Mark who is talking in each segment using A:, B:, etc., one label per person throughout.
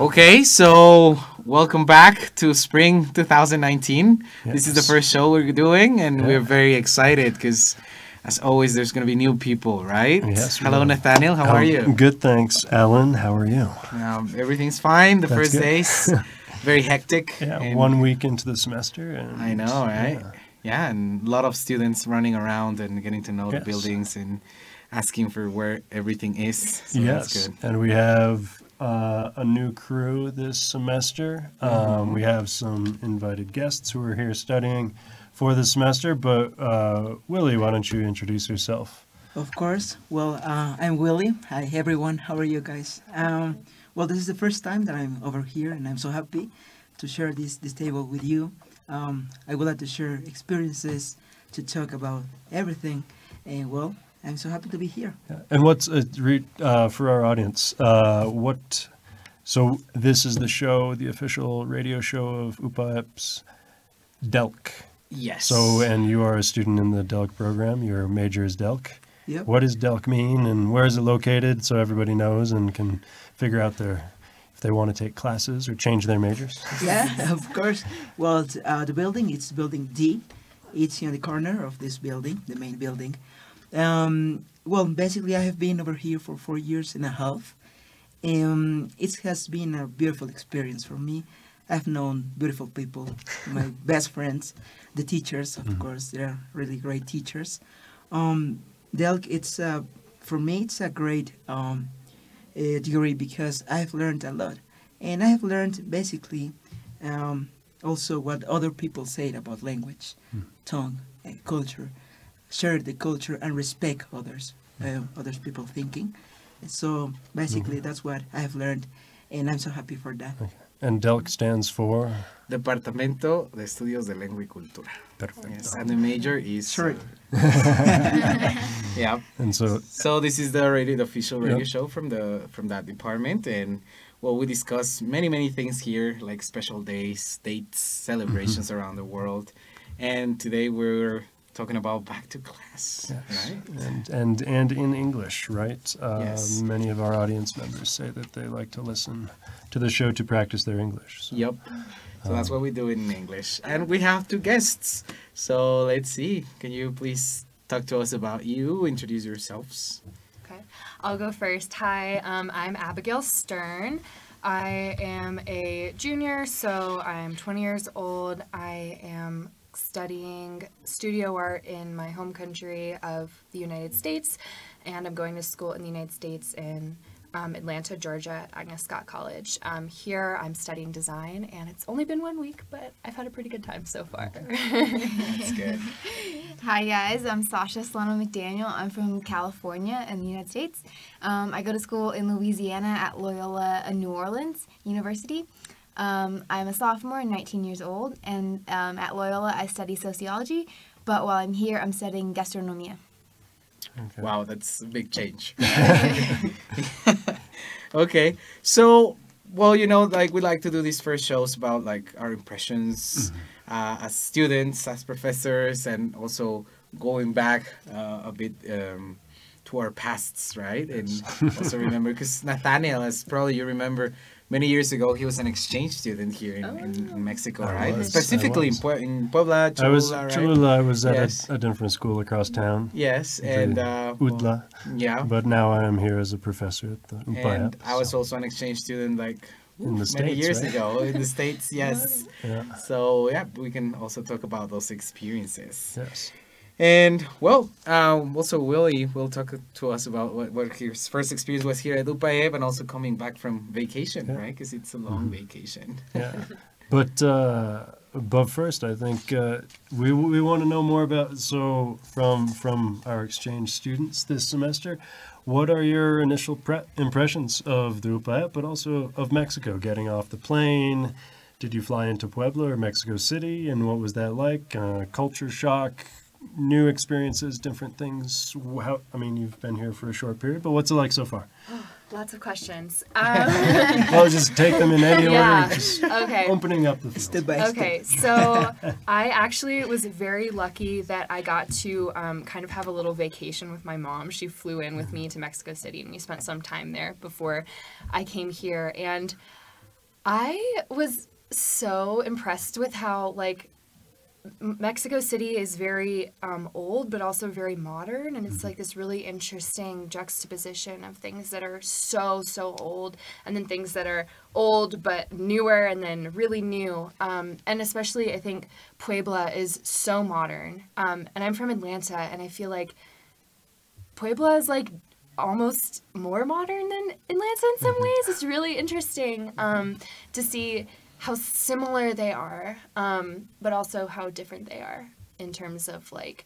A: Okay, so welcome back to spring 2019. This is the first show we're doing, and we're very excited because, as always, there's going to be new people, right?
B: Yes.
A: Hello, Nathaniel. How are you?
B: Good, thanks. Alan, how are you?
A: Everything's fine. The
B: That's
A: first
B: good.
A: days, very hectic.
B: Yeah,
A: and
B: 1 week into the semester. And,
A: I know, right? Yeah, and a lot of students running around and getting to know the
B: Yes.
A: buildings and asking for where everything is. So that's
B: Yes,
A: good.
B: and we have a new crew this semester. We have some invited guests who are here studying for the semester, but Willie, why don't you introduce yourself?
C: Of course. Well, I'm Willie. Hi, everyone. How are you guys? Well, this is the first time that I'm over here, and I'm so happy to share this table with you. I would like to share experiences, to talk about everything, and well, I'm so happy to be here.
B: And what's for our audience? So this is the show, the official radio show of UPAEP's DELC.
A: Yes.
B: So, and you are a student in the DELC program. Your major is DELC.
C: Yep.
B: What does DELC mean, and where is it located, so everybody knows and can figure out if they want to take classes or change their majors?
C: Yeah, of course. Well, the building, it's building D. It's in the corner of this building, the main building. Well, basically, I have been over here for 4 years and a half. It has been a beautiful experience for me. I've known beautiful people, my best friends, the teachers, of course, they're really great teachers. DELC, for me, it's a great degree because I've learned a lot. And I have learned basically also what other people say about language, tongue, and culture. Share the culture and respect others people thinking. So basically, that's what I have learned, and I'm so happy for that.
B: Okay. And DELC stands for?
A: Departamento de Estudios de Lengua y Cultura.
B: Perfecto.
A: Yes, and the major is
C: Short.
A: yeah.
B: And
A: So this is the official radio show from that department, and well, we discuss many things here, like special days, dates, celebrations around the world, and today we're talking about back to class, right?
B: and in English, right?
A: Yes.
B: Many of our audience members say that they like to listen to the show to practice their English. So.
A: Yep. So that's what we do in English, and we have two guests. So let's see. Can you please talk to us about you? Introduce yourselves.
D: Okay, I'll go first. Hi, I'm Abigail Stern. I am a junior, so I'm 20 years old. I am studying studio art in my home country of the United States, and I'm going to school in the United States in Atlanta, Georgia, at Agnes Scott College. Here I'm studying design, and it's only been 1 week, but I've had a pretty good time so far.
A: That's good.
E: Hi guys, I'm Sasha Solano McDaniel. I'm from California in the United States. I go to school in Louisiana at Loyola New Orleans University. I'm a sophomore and 19 years old, and at Loyola I study sociology, but while I'm here I'm studying gastronomia.
B: Okay.
A: Wow, that's a big change. Okay, so well, like we like to do these first shows about like our impressions as students, as professors, and also going back a bit to our pasts, right? And also remember, because Nathaniel, as probably you remember, many years ago, he was an exchange student here in Mexico, right? Specifically in Puebla, Cholula, right?
B: Cholula. I was at
A: Yes.
B: a different school across town.
A: Yes, and
B: UDLA.
A: yeah.
B: But now I am here as a professor at the
A: And
B: UPAEP.
A: I was also an exchange student like
B: In the
A: many
B: States,
A: years
B: right?
A: ago in the States, yes.
B: Yeah.
A: So yeah, we can also talk about those experiences.
B: Yes.
A: And well, also Willie will talk to us about what his first experience was here at UPAEP and also coming back from vacation, right? Because it's a long vacation.
B: Yeah. But first, I think we want to know more about, so from our exchange students this semester, what are your initial impressions of the UPAEP, but also of Mexico, getting off the plane? Did you fly into Puebla or Mexico City, and what was that like? Culture shock, new experiences, different things. You've been here for a short period, but what's it like so far?
D: Lots of questions.
B: Well, just take them in any
D: Yeah.
B: order. Just
D: Okay.
B: opening up the field.
C: Step by step.
D: Okay, so I actually was very lucky that I got to kind of have a little vacation with my mom. She flew in with me to Mexico City, and we spent some time there before I came here. And I was so impressed with how, like, Mexico City is very old, but also very modern, and it's like this really interesting juxtaposition of things that are so old, and then things that are old but newer, and then really new. And especially, I think Puebla is so modern. And I'm from Atlanta, and I feel like Puebla is like almost more modern than Atlanta in some ways. It's really interesting to see how similar they are, but also how different they are in terms of like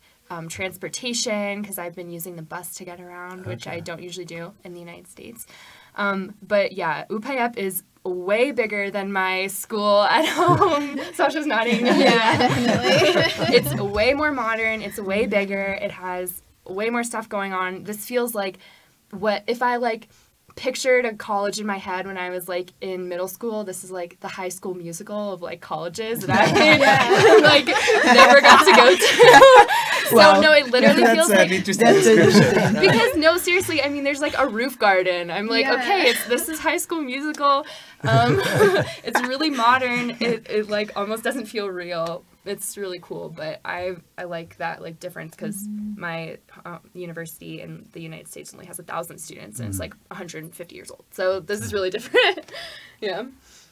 D: transportation, because I've been using the bus to get around, which I don't usually do in the United States. But yeah, Upayep is way bigger than my school at home. Sasha's nodding.
E: Yeah, definitely.
D: It's way more modern. It's way bigger. It has way more stuff going on. This feels like what if I like pictured a college in my head when I was like in middle school. This is like the High School Musical of like colleges that I like never got to go to. So no, it literally feels like
A: interesting description.
D: because no, seriously, I mean, there's like a roof garden. I'm like, okay, this is High School Musical. It's really modern. It like almost doesn't feel real. It's really cool, but I like that like difference because my university in the United States only has 1,000 students and it's like 150 years old. So this is really different. Yeah.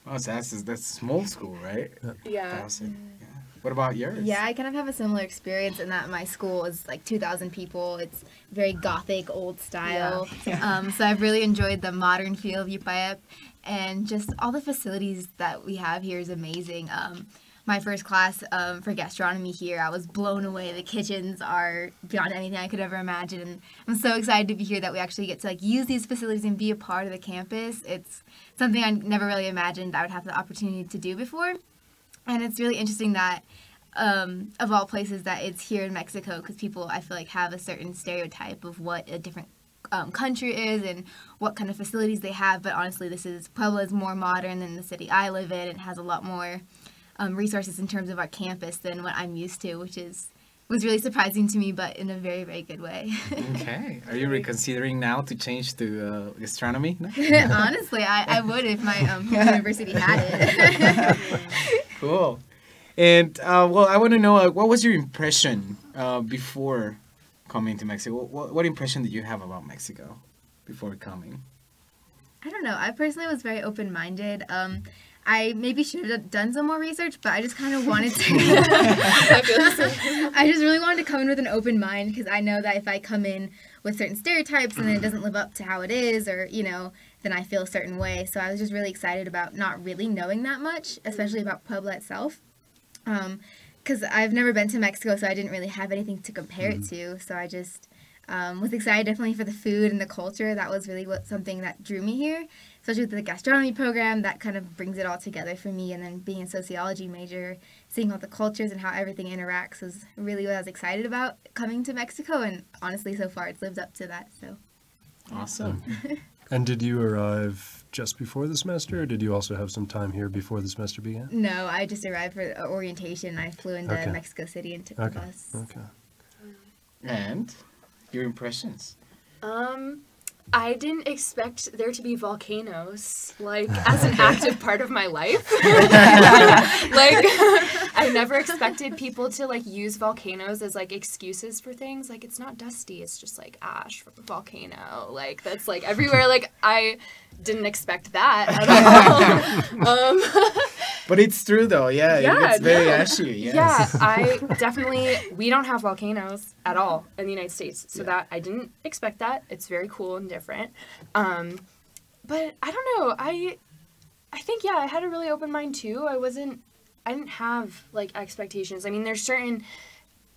A: Oh, so that's a small school, right?
D: Yeah.
A: 1,000. Yeah. What about yours?
E: Yeah, I kind of have a similar experience in that my school is like 2,000 people. It's very gothic, old style.
C: Yeah.
E: So I've really enjoyed the modern feel of Upayep, and just all the facilities that we have here is amazing. My first class for gastronomy here, I was blown away. The kitchens are beyond anything I could ever imagine. And I'm so excited to be here that we actually get to like use these facilities and be a part of the campus. It's something I never really imagined I would have the opportunity to do before. And it's really interesting that of all places that it's here in Mexico, because people I feel like have a certain stereotype of what a different country is and what kind of facilities they have. But honestly, Puebla is more modern than the city I live in. It has a lot more resources in terms of our campus than what I'm used to, which was really surprising to me, but in a very, very good way.
A: Okay. Are you reconsidering now to change to gastronomy? No?
E: Honestly, I would if my home university had it.
A: Cool. And well, I want to know what was your impression before coming to Mexico? What impression did you have about Mexico before coming?
E: I don't know. I personally was very open-minded. I maybe should have done some more research, but I just kind of wanted to. I just really wanted to come in with an open mind, because I know that if I come in with certain stereotypes and then it doesn't live up to how it is, or, then I feel a certain way. So I was just really excited about not really knowing that much, especially about Puebla itself. Because I've never been to Mexico, so I didn't really have anything to compare it to. So I just was excited definitely for the food and the culture. That was really something that drew me here, especially with the gastronomy program. That kind of brings it all together for me. And then being a sociology major, seeing all the cultures and how everything interacts was really what I was excited about coming to Mexico. And honestly, so far, it's lived up to that. So
A: Awesome.
B: And did you arrive just before the semester, or did you also have some time here before the semester began?
E: No, I just arrived for orientation. I flew into
B: Okay.
E: Mexico City and took the
B: Okay.
E: bus.
B: Okay.
A: And your impressions?
D: I didn't expect there to be volcanoes, like, as an active part of my life. Like, I never expected people to, like, use volcanoes as, like, excuses for things. Like, it's not dusty, it's just, like, ash from a volcano. Like, that's, like, everywhere. Like, I didn't expect that at all.
A: But it's true though, yeah.
D: Yeah,
A: It's very
D: no.
A: ashy, yes.
D: Yeah, we don't have volcanoes at all in the United States. So that, I didn't expect that. It's very cool and different. But I don't know, I think, yeah, I had a really open mind too. I didn't have, like, expectations. I mean, there's certain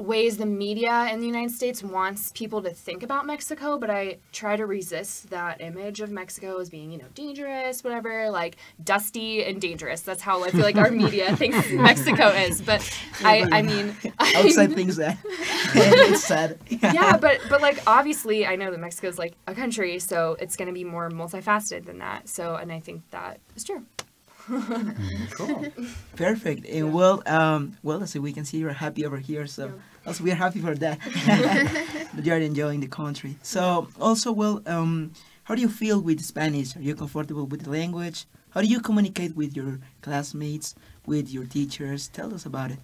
D: ways the media in the United States wants people to think about Mexico, but I try to resist that image of Mexico as being, dangerous, whatever, like, dusty and dangerous. That's how I feel like our media thinks Mexico is. But I mean,
C: Outside things that it's sad.
D: yeah, but like, obviously I know that Mexico's like a country, so it's going to be more multifaceted than that. So, and I think that is true.
A: Cool.
C: Perfect. And well, as we can see, you're happy over here, so also we are happy for that. That you are enjoying the country. So also, How do you feel with Spanish? Are you comfortable with the language? How do you communicate with your classmates, with your teachers? Tell us about it.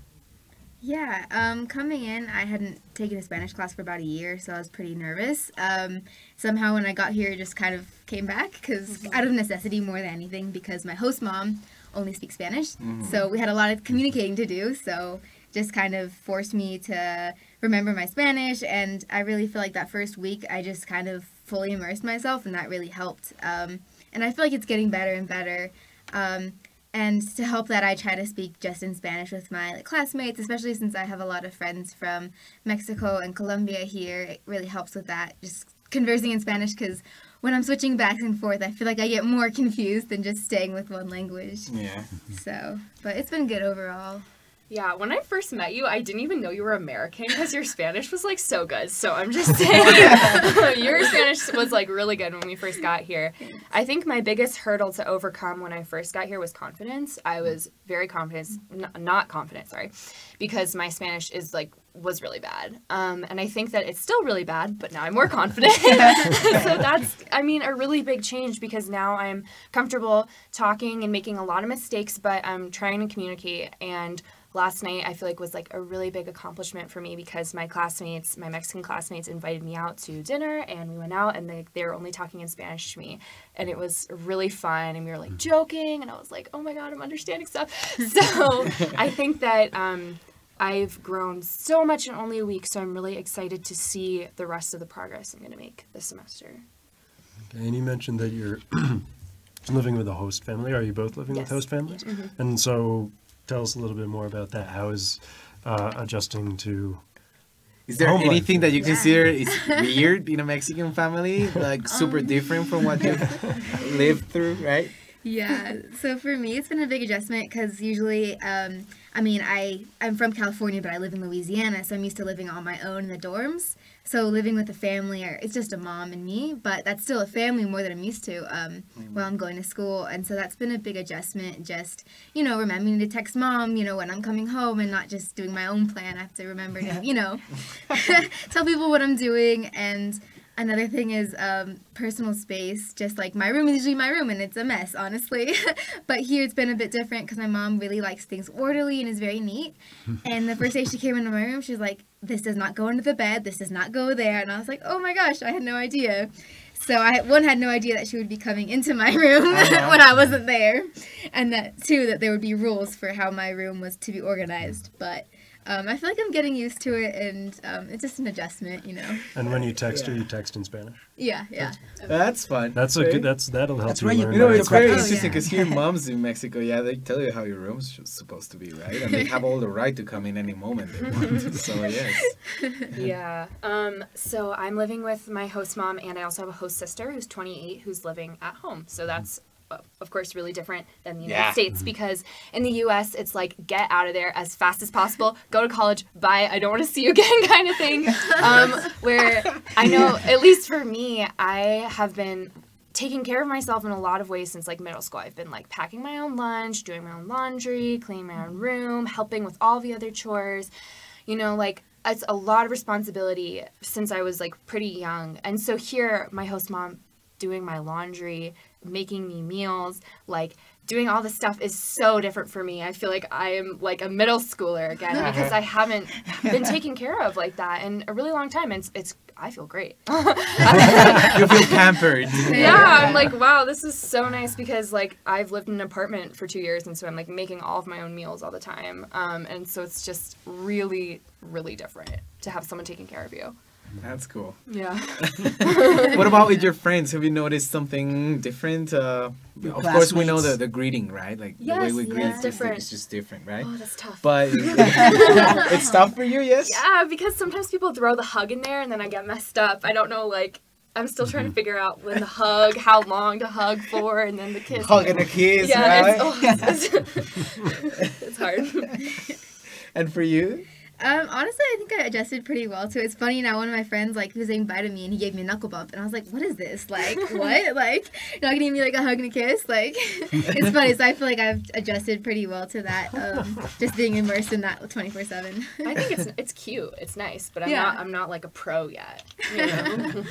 E: Yeah, coming in, I hadn't taken a Spanish class for about a year, so I was pretty nervous. Somehow when I got here, it just kind of came back, because out of necessity more than anything, because my host mom only speaks Spanish, so we had a lot of communicating to do, so just kind of forced me to remember my Spanish, and I really feel like that first week, I just kind of fully immersed myself, and that really helped. And I feel like it's getting better and better. And to help that, I try to speak just in Spanish with my classmates, especially since I have a lot of friends from Mexico and Colombia here. It really helps with that, just conversing in Spanish, because when I'm switching back and forth, I feel like I get more confused than just staying with one language.
A: Yeah.
E: So, but it's been good overall.
F: Yeah, when I first met you, I didn't even know you were American because your Spanish was like so good. So I'm just saying, your Spanish was like really good when we first got here. I think my biggest hurdle to overcome when I first got here was confidence. I was very not confident, sorry, because my Spanish was really bad. And I think that it's still really bad, but now I'm more confident. So that's, a really big change, because now I'm comfortable talking and making a lot of mistakes, but I'm trying to communicate. And last night, I feel like was like a really big accomplishment for me, because my Mexican classmates invited me out to dinner, and we went out, and they were only talking in Spanish to me, and it was really fun, and we were like joking, and I was like, oh my God, I'm understanding stuff. So I think that I've grown so much in only a week, so I'm really excited to see the rest of the progress I'm going to make this semester.
B: Okay, and you mentioned that you're living with a host family. Are you both living with host families?
F: Mm-hmm.
B: And so tell us a little bit more about that. How is adjusting to...
A: Is there
B: home life?
A: anything that you consider is weird in a Mexican family? Like super different from what you've lived through, right?
E: Yeah, so for me, it's been a big adjustment, because usually, I'm from California, but I live in Louisiana, so I'm used to living on my own in the dorms. So living with a family, it's just a mom and me, but that's still a family more than I'm used to while I'm going to school. And so that's been a big adjustment, just, remembering to text mom, when I'm coming home, and not just doing my own plan. I have to remember to, tell people what I'm doing. And another thing is personal space. Just like my room is usually my room, and it's a mess, honestly. But here it's been a bit different, because my mom really likes things orderly and is very neat. And the first day she came into my room, she was like, this does not go into the bed, this does not go there. And I was like, oh my gosh, I had no idea. So I had no idea that she would be coming into my room when I wasn't there. And that, too, that there would be rules for how my room was to be organized. But I feel like I'm getting used to it, and it's just an adjustment,
B: And when you text her, you text in Spanish?
E: Yeah.
A: That's fun.
B: That's a good. That'll help
C: That's
B: you
C: right,
B: learn.
A: It's very
C: Oh,
A: interesting,
E: yeah.
A: because here moms in Mexico, they tell you how your room's supposed to be, right? And they have all the right to come in any moment they want. So yes.
F: Yeah. So I'm living with my host mom, and I also have a host sister who's 28 who's living at home. So that's of course really different than the United States, because in the US it's like get out of there as fast as possible, go to college, bye, I don't want to see you again kind of thing. Where I know, at least for me, I have been taking care of myself in a lot of ways since like middle school. I've been like packing my own lunch, doing my own laundry, cleaning my own room, helping with all the other chores. It's a lot of responsibility since I was like pretty young. And so here, my host mom doing my laundry, making me meals, like doing all this stuff is so different for me. I feel like I am like a middle schooler again, because I haven't been taken care of like that in a really long time. And I feel great.
A: You feel pampered.
F: Yeah, I'm like, wow, this is so nice, because like I've lived in an apartment for 2 years, and so I'm like making all of my own meals all the time. And so it's just really, really different to have someone taking care of you.
A: That's cool.
F: Yeah.
A: What about with your friends? Have you noticed something different? Of course, we know
C: classmates.
A: the greeting, right? Like the way
F: Yes,
A: we greet
F: it's different.
A: is just different, right?
F: Oh, that's tough.
A: But it's tough for you, yes?
F: Yeah, because sometimes people throw the hug in there, and then I get messed up. I don't know, like, I'm still trying to figure out when the hug, how long to hug for, and then the kiss.
A: Hug and a kiss,
F: Yeah,
A: right?
F: it's hard.
A: And for you?
E: Honestly, I think I adjusted pretty well to it. It's funny now, one of my friends, like, he was saying bye to me and he gave me a knuckle bump. And I was like, what is this? Like, what? Like, you're not gonna give me, like, a hug and a kiss? Like, it's funny. So I feel like I've adjusted pretty well to that, just being immersed in that 24/7.
F: I think it's cute. It's nice, but I'm not like a pro yet. You know?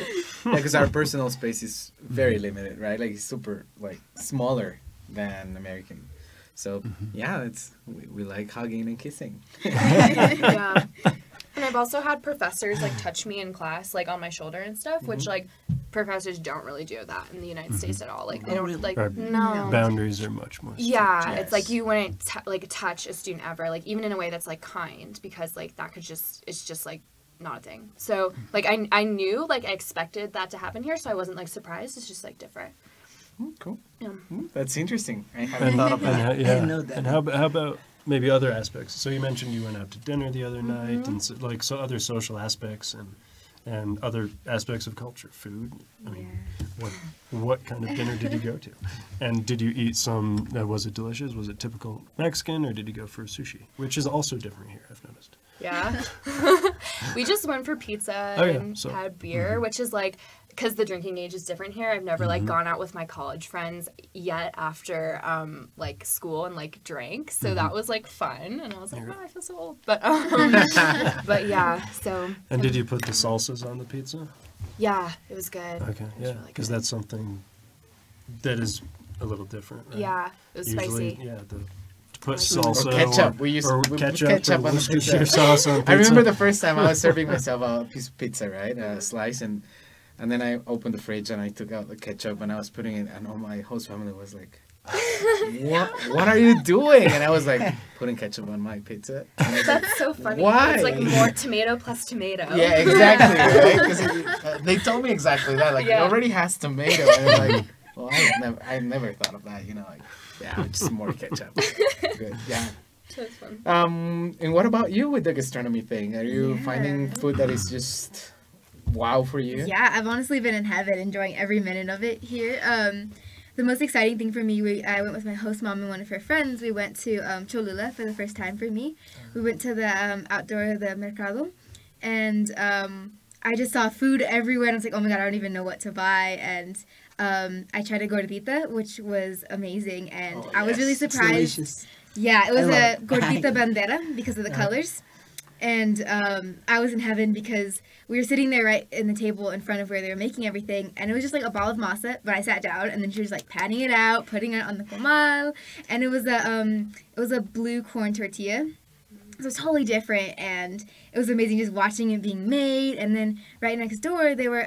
A: Yeah, because our personal space is very limited, right? Like it's super like smaller than American. So yeah, we like hugging and kissing.
F: Yeah. And I've also had professors like touch me in class, like on my shoulder and stuff, which like professors don't really do that in the United States at all. Like they don't like
B: Our
F: no.
B: boundaries are much more strict.
F: Yeah,
A: Yes.
F: it's like you wouldn't like touch a student ever, like even in a way that's like kind, because like that could just it's just like not a thing. So like I knew like I expected that to happen here, so I wasn't like surprised. It's just like different.
A: Cool.
F: Yeah.
A: That's interesting. I haven't thought of that.
B: Yeah.
C: didn't know that.
B: And how about maybe other aspects? So you mentioned you went out to dinner the other night, and so, like so other social aspects and other aspects of culture, food. I mean, what kind of dinner did you go to? And did you eat some? Was it delicious? Was it typical Mexican, or did you go for sushi, which is also different here? I've noticed.
F: Yeah. We just went for pizza
B: Oh, yeah,
F: and
B: so-
F: had beer, which is like, because the drinking age is different here. I've never like gone out with my college friends yet after like school and like drank. So that was like fun. And I was like, oh, I feel so old. But but yeah, so.
B: And did you put the salsas on the pizza?
F: Yeah, it was good.
B: Okay,
F: It was
B: yeah,
F: really
B: because
F: good.
B: that's something that is a little different, right?
F: Yeah, it was
B: Usually,
F: spicy.
B: yeah, to put
F: Or
B: salsa
A: ketchup. We used
B: or
A: we put
B: ketchup,
A: ketchup
B: or
A: on the
B: Worcestershire
A: pizza.
B: sauce on pizza.
A: I remember the first time I was serving myself a piece of pizza, right, a slice, and then I opened the fridge and I took out the ketchup and I was putting it, and all my host family was like, "What are you doing?" And I was like, putting ketchup on my pizza. And I was like,
F: That's so funny.
A: Why?
F: It's like more tomato plus tomato.
A: yeah, exactly, right? Because they told me exactly that. Like,
F: Yeah.
A: it already has tomato. And I'm like, well, I never thought of that. You know, like, yeah, just more ketchup. Good, yeah.
F: That's fun.
A: And what about you with the gastronomy thing? Are you
E: Yeah.
A: finding food that is just wow for you?
E: Yeah, I've honestly been in heaven, enjoying every minute of it here. The most exciting thing for me, I went with my host mom and one of her friends. We went to Cholula for the first time for me. We went to the outdoor, the mercado, and I just saw food everywhere. And I was like, oh my god, I don't even know what to buy. And I tried a gordita, which was amazing, and
A: Oh,
E: I was really
A: yes.
C: It's
E: surprised.
C: delicious.
E: Yeah, it was
C: I
E: a
C: love it.
E: gordita bandera because of the colors. And I was in heaven because we were sitting there right in the table in front of where they were making everything, and it was just like a ball of masa. But I sat down, and then she was like patting it out, putting it on the comal, and it was a blue corn tortilla. So it was totally different, and it was amazing just watching it being made. And then right next door, they were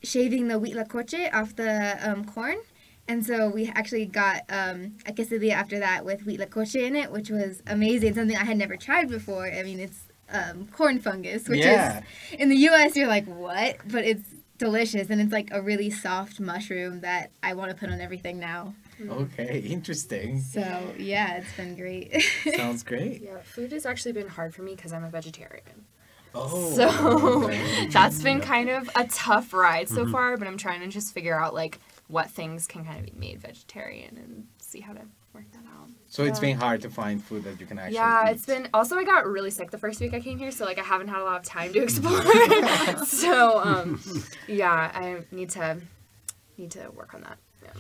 E: shaving the huitlacoche off the corn. And so we actually got a quesadilla after that with huitlacoche in it, which was amazing. Something I had never tried before. I mean, it's corn fungus, which
A: Yeah.
E: is, in the U.S., you're like, what? But it's delicious, and it's like a really soft mushroom that I want to put on everything now.
A: Okay, interesting.
E: So, yeah, it's been great.
A: Sounds great.
F: Yeah, food has actually been hard for me because I'm a vegetarian.
A: Oh.
F: So
A: okay.
F: that's been kind of a tough ride so far, but I'm trying to just figure out like what things can kind of be made vegetarian and see how to work that out.
A: So it's been hard to find food that you can actually
F: Yeah,
A: eat.
F: it's been. Also, I got really sick the first week I came here, so like I haven't had a lot of time to explore. So yeah, I need to work on that. Yeah.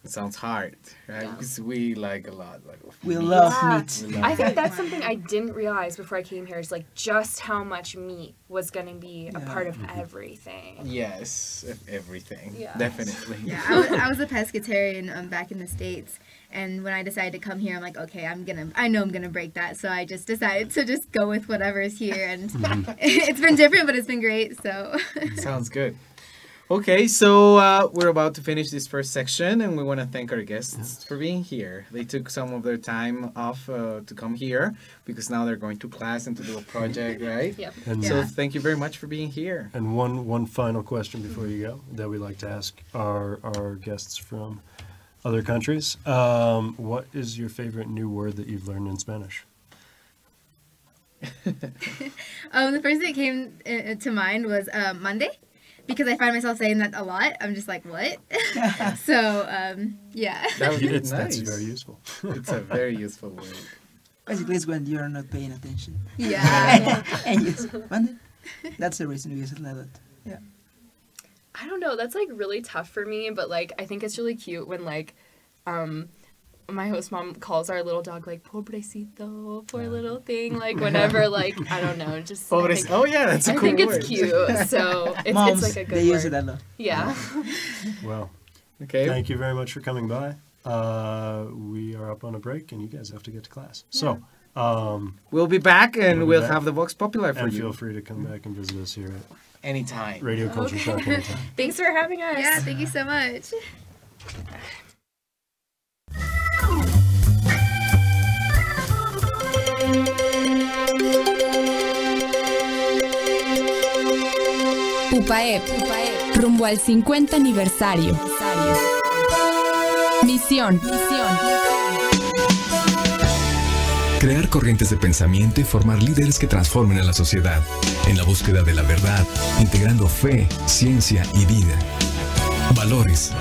A: It sounds hard, right?
F: Yeah.
A: Because we like a lot. Like,
C: We love
F: Yeah.
C: meat.
A: We love
F: I think
A: meat.
F: that's something I didn't realize before I came here is like just how much meat was gonna be a
C: Yeah.
F: part of everything.
A: Yes, everything.
F: Yes.
A: Definitely.
E: Yeah, I was a pescatarian back in the States, and when I decided to come here, I'm like, okay, I know I'm gonna break that, so I just decided to just go with whatever's here, and it's been different, but it's been great. So
A: Sounds good. Okay, so we're about to finish this first section, and we want to thank our guests for being here. They took some of their time off to come here because now they're going to class and to do a project, right?
F: Yep.
B: And
A: So
E: Yeah.
A: thank you very much for being here.
B: And one final question before you go that we like to ask our guests from other countries. What is your favorite new word that you've learned in Spanish?
E: the first thing that came to mind was Monday, because I find myself saying that a lot. I'm just like, what? So yeah.
A: That would be
B: That's
A: nice.
B: very useful.
A: It's a very useful word.
C: Basically, it's when you're not paying attention.
E: Yeah.
C: And yes, ¿mande? That's the reason we use it like that. Yeah.
F: I don't know. That's like really tough for me, but like I think it's really cute when like, my host mom calls our little dog like pobrecito, poor little thing. Like whenever like I don't know, just I think,
A: Oh yeah, that's a
F: I
A: cool
F: think
A: word.
F: it's cute. So it's
C: Moms,
F: like a good
C: they use
F: word.
C: it a lot.
F: Yeah.
B: Well,
A: Okay.
B: thank you very much for coming by. We are up on a break, and you guys have to get to class. So,
A: We'll be back and
B: We'll be
A: we'll
B: back.
A: have the Vox Popular for
B: and
A: you
B: feel free to come back and visit us here at
A: anytime.
B: Radio Culture Shock anytime.
F: Thanks for having us.
E: Yeah, thank you so much.
G: UPAEP, rumbo al 50 aniversario. Misión.
H: Crear corrientes de pensamiento y formar líderes que transformen a la sociedad, en la búsqueda de la verdad, integrando fe, ciencia y vida. Valores.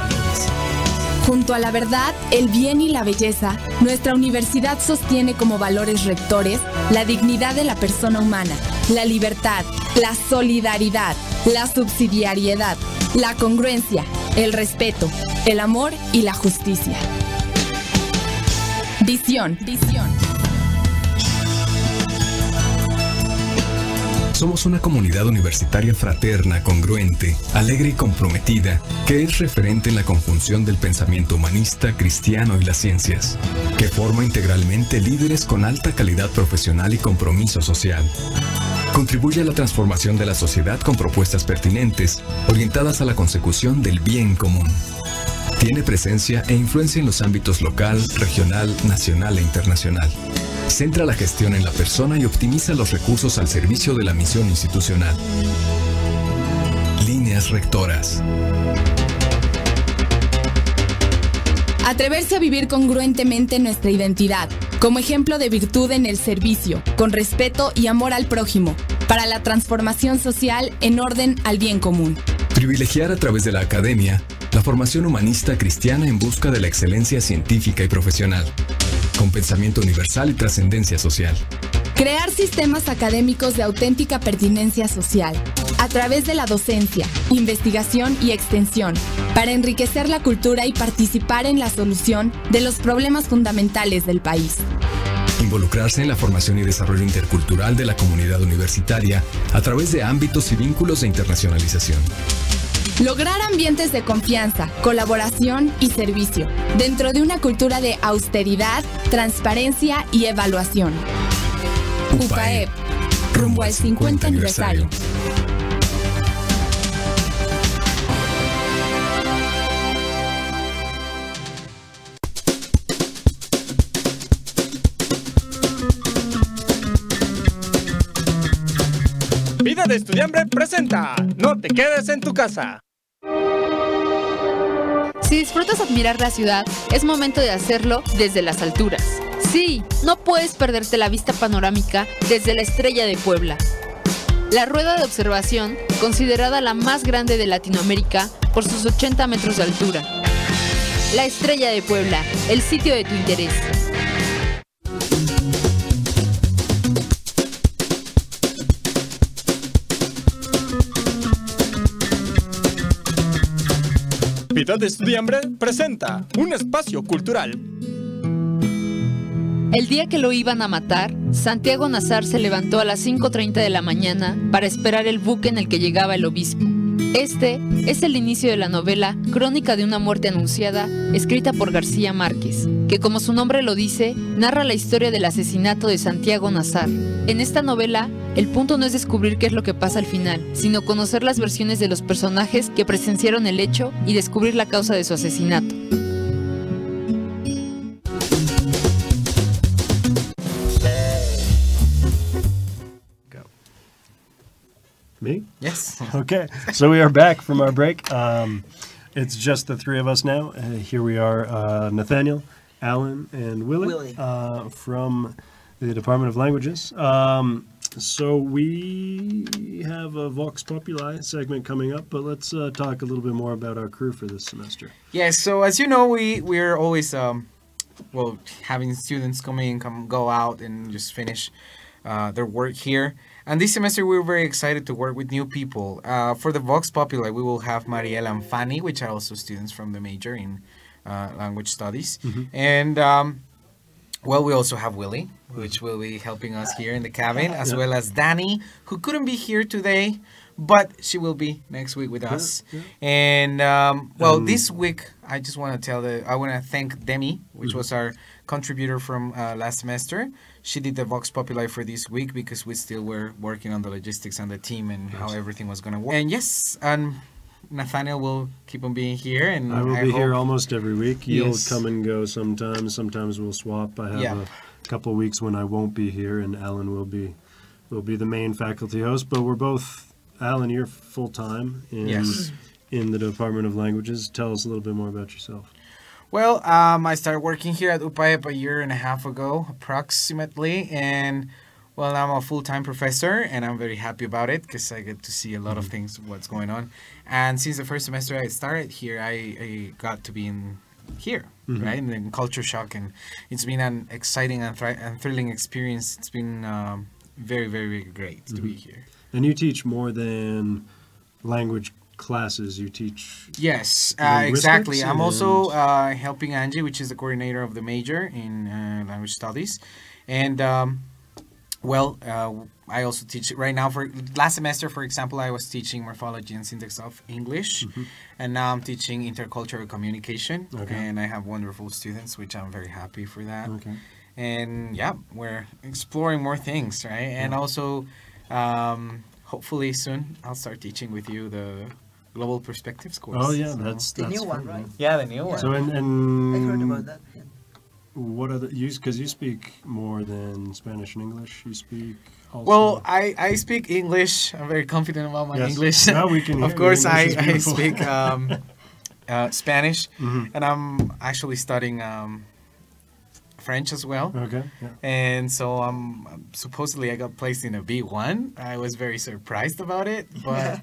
G: Junto a la verdad, el bien y la belleza, nuestra universidad sostiene como valores rectores la dignidad de la persona humana, la libertad, la solidaridad, la subsidiariedad, la congruencia, el respeto, el amor y la justicia. Visión.
H: Somos una comunidad universitaria fraterna, congruente, alegre y comprometida, que es referente en la conjunción del pensamiento humanista, cristiano y las ciencias, que forma integralmente líderes con alta calidad profesional y compromiso social. Contribuye a la transformación de la sociedad con propuestas pertinentes, orientadas a la consecución del bien común. Tiene presencia e influencia en los ámbitos local, regional, nacional e internacional. Centra la gestión en la persona y optimiza los recursos al servicio de la misión institucional. Líneas rectoras.
G: Atreverse a vivir congruentemente nuestra identidad, como ejemplo de virtud en el servicio, con respeto y amor al prójimo, para la transformación social en orden al bien común.
H: Privilegiar a través de la academia la formación humanista cristiana en busca de la excelencia científica y profesional, con pensamiento universal y trascendencia social.
G: Crear sistemas académicos de auténtica pertinencia social, a través de la docencia, investigación y extensión, para enriquecer la cultura y participar en la solución de los problemas fundamentales del país.
H: Involucrarse en la formación y desarrollo intercultural de la comunidad universitaria a través de ámbitos y vínculos de internacionalización.
G: Lograr ambientes de confianza, colaboración y servicio, dentro de una cultura de austeridad, transparencia y evaluación. UPAEP, rumbo al 50 aniversario.
I: Vida de Estudiambre presenta No te quedes en tu casa.
J: Si disfrutas admirar la ciudad, es momento de hacerlo desde las alturas. Sí, no puedes perderte la vista panorámica desde la Estrella de Puebla. La rueda de observación, considerada la más grande de Latinoamérica por sus 80 metros de altura. La Estrella de Puebla, el sitio de tu interés.
I: Vida de Estudiambre presenta un espacio cultural.
J: El día que lo iban a matar, Santiago Nazar se levantó a las 5:30 de la mañana para esperar el buque en el que llegaba el obispo. Este es el inicio de la novela Crónica de una muerte anunciada, escrita por García Márquez, que como su nombre lo dice, narra la historia del asesinato de Santiago Nazar. En esta novela, el punto no es descubrir qué es lo que pasa al final, sino conocer las versiones de los personajes que presenciaron el hecho y descubrir la causa de su asesinato.
B: Me?
A: Yes.
B: Okay, so we are back from our break. It's just the three of us now. Here we are, Nathaniel, Alan, and Willie. From the Department of Languages. So we have a Vox Populi segment coming up, but let's talk a little bit more about our crew for this semester.
A: Yes, so as you know, we're always well, having students come in, go out, and just finish their work here. And this semester, we're very excited to work with new people. For the Vox Populi, we will have Mariela and Fanny, which are also students from the major in language studies. And, well, we also have Willie, which will be helping us here in the cabin, as well as Danny, who couldn't be here today, but she will be next week with us. And, well, this week, I just want to I want to thank Demi, which was our contributor from last semester. She did the Vox Populi for this week because we still were working on the logistics and the team and how everything was going to work. And yes, and Nathaniel will keep on being here. And
B: I will be
A: hope
B: here almost every week. You'll
A: Yes.
B: come and go sometimes. Sometimes we'll swap. I have a couple of weeks when I won't be here, and Alan will be the main faculty host. But we're both, Alan, you're full time in the Department of Languages. Tell us a little bit more about yourself.
A: Well, I started working here at UPAEP a year and a half ago, approximately, and well, I'm a full-time professor, and I'm very happy about it because I get to see a lot of things, what's going on. And since the first semester I started here, I got to be in here, right, in culture shock, and it's been an exciting and thrilling experience. It's been very, very great to be here.
B: And you teach more than language classes. You teach
A: Yes,
B: linguistics
A: exactly. I'm also
B: and-
A: helping Angie, which is the coordinator of the major in language studies. And, well, I also teach right now. For last semester, for example, I was teaching morphology and syntax of English. And now I'm teaching intercultural communication. And I have wonderful students, which I'm very happy for that. And yeah, we're exploring more things, right? And also, hopefully soon, I'll start teaching with you the Global Perspectives course.
B: Oh yeah,
A: So-
B: that's
C: The new
B: fun,
C: one, right?
A: Yeah, the new one.
B: So
C: I heard
B: and
C: about that.
B: what other because you speak more than Spanish and English. You speak also.
A: Well, I speak English. I'm very confident about my
B: Yes.
A: English.
B: Now we can hear
A: Of
B: your
A: course,
B: English is
A: I
B: beautiful.
A: speak Spanish, and I'm actually studying French as well.
B: Okay. Yeah.
A: And so supposedly I got placed in a B1. I was very surprised about it, but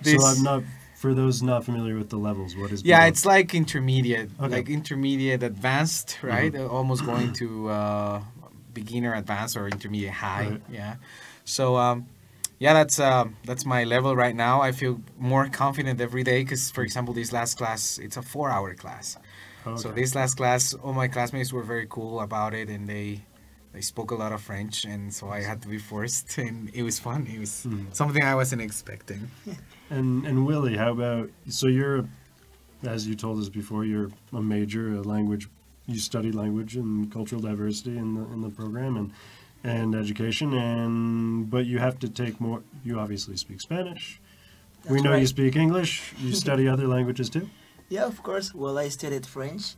B: So I'm not. For those not familiar with the levels, what is?
A: Yeah,
B: below?
A: it's like intermediate,
B: Okay.
A: like intermediate advanced, right? Almost going to beginner advanced or intermediate high.
B: Right.
A: Yeah. So yeah, that's my level right now. I feel more confident every day because, for example, this last class, it's a 4-hour class. So
B: Okay.
A: this last class, all my classmates were very cool about it, and they spoke a lot of French, and so I had to be forced, and it was fun. It was something I wasn't expecting.
B: And Willie, how about so you're, as you told us before, you're a major, a language. You study language and cultural diversity in the program and education, but you have to take more. You obviously speak Spanish. We
C: That's
B: know you
C: right.
B: speak English. You study other languages too.
C: Yeah, of course. Well, I studied French.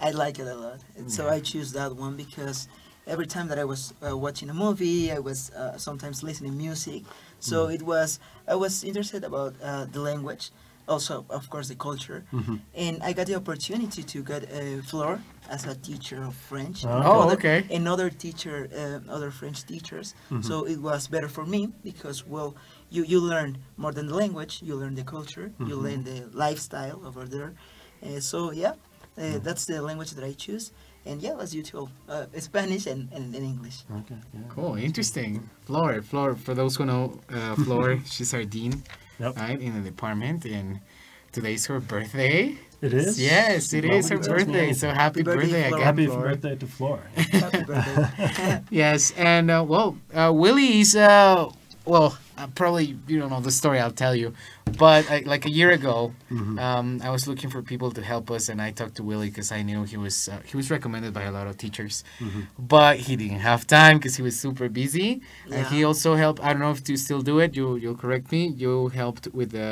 C: I like it a lot. And so I choose that one because every time that I was watching a movie, I was sometimes listening music. So I was interested about the language, also, of course, the culture. And I got the opportunity to get Flor as a teacher of French.
A: Oh, okay.
C: Another teacher, other French teachers. So it was better for me because, well, you learn more than the language, you learn the culture, you learn the lifestyle over there. So yeah, that's the language that I choose. And yeah, as you told, Spanish and English.
B: Okay. Yeah.
A: Cool, interesting. Flor, for those who know, Flor, she's our dean,
B: Yep.
A: right, in the department, and today's her birthday.
B: It is.
A: Yes, it
B: Well,
A: is her birthday. So happy
C: Happy birthday,
A: birthday
C: Flor.
A: again,
B: Happy
A: Flor.
B: birthday to Flora.
C: Happy birthday.
A: Yes, and Willie is probably you don't know the story. I'll tell you, but like a year ago, I was looking for people to help us, and I talked to Willie because I knew he was recommended by a lot of teachers, but he didn't have time because he was super busy. And he
C: Yeah.
A: also helped. I don't know if you still do it. You'll correct me. You helped with the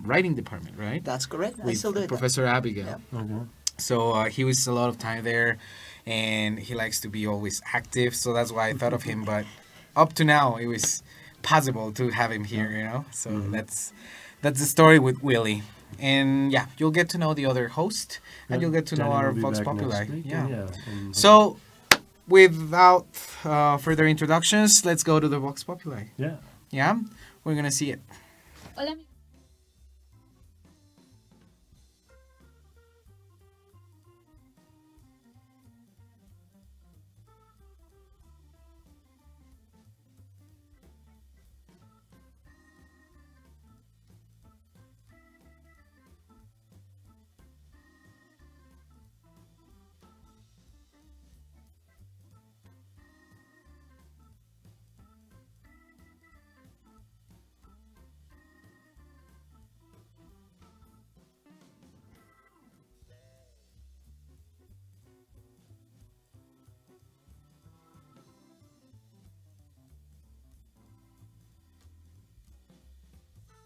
A: writing department, right?
C: That's correct. I
A: With
C: still do it.
A: Professor Abigail.
C: Yeah.
B: Okay.
A: So he was a lot of time there, and he likes to be always active. So that's why I thought of him. But up to now, it was possible to have him here, you know. So that's the story with Willie. And yeah, you'll get to know the other host, and you'll get to know
B: Danny
A: our
B: will be
A: Vox
B: back next
A: Populi.
B: week,
A: Yeah.
B: and
A: So without further introductions, let's go to the Vox Populi.
B: yeah.
A: Yeah, we're gonna see it.
J: Hola.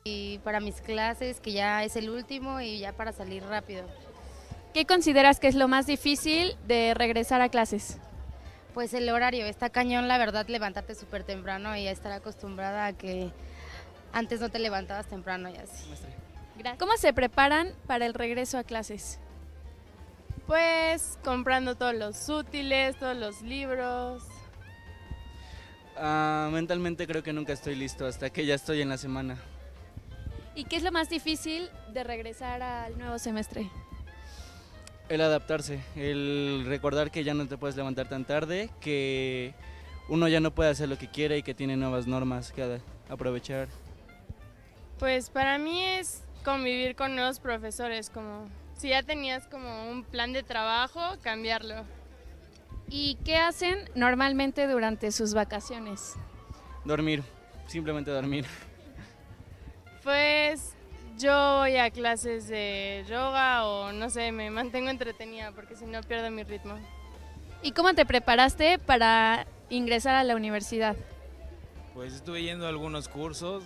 K: y para mis clases, que ya es el último y ya para salir rápido.
L: ¿Qué consideras que es lo más difícil de regresar a clases?
K: Pues el horario, está cañón la verdad levantarte súper temprano y estar acostumbrada a que antes no te levantabas temprano y así.
L: Gracias. ¿Cómo se preparan para el regreso a clases?
M: Pues comprando todos los útiles, todos los libros.
N: Mentalmente creo que nunca estoy listo hasta que ya estoy en la semana.
L: ¿Y qué es lo más difícil de regresar al nuevo semestre?
N: El adaptarse, el recordar que ya no te puedes levantar tan tarde, que uno ya no puede hacer lo que quiere y que tiene nuevas normas que aprovechar.
M: Pues para mí es convivir con nuevos profesores, como si ya tenías como un plan de trabajo, cambiarlo.
L: ¿Y qué hacen normalmente durante sus vacaciones?
N: Dormir, simplemente dormir.
M: Pues yo voy a clases de yoga o no sé, me mantengo entretenida porque si no pierdo mi ritmo.
L: ¿Y cómo te preparaste para ingresar a la universidad?
O: Pues estuve yendo a algunos cursos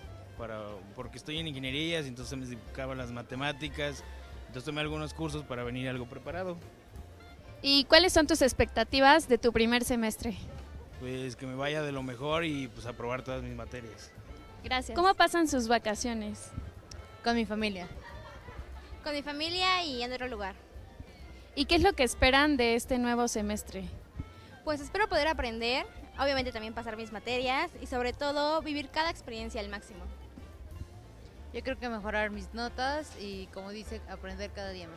O: porque estoy en ingenierías, entonces me dedicaba a las matemáticas, entonces tomé algunos cursos para venir algo preparado.
L: ¿Y cuáles son tus expectativas de tu primer semestre?
O: Pues que me vaya de lo mejor y pues aprobar todas mis materias.
L: Gracias. ¿Cómo pasan sus vacaciones?
K: Con mi familia.
P: Con mi familia y en otro lugar.
L: ¿Y qué es lo que esperan de este nuevo semestre?
P: Pues espero poder aprender, obviamente también pasar mis materias y sobre todo vivir cada experiencia al máximo.
K: Yo creo que mejorar mis notas y, como dice, aprender cada día más.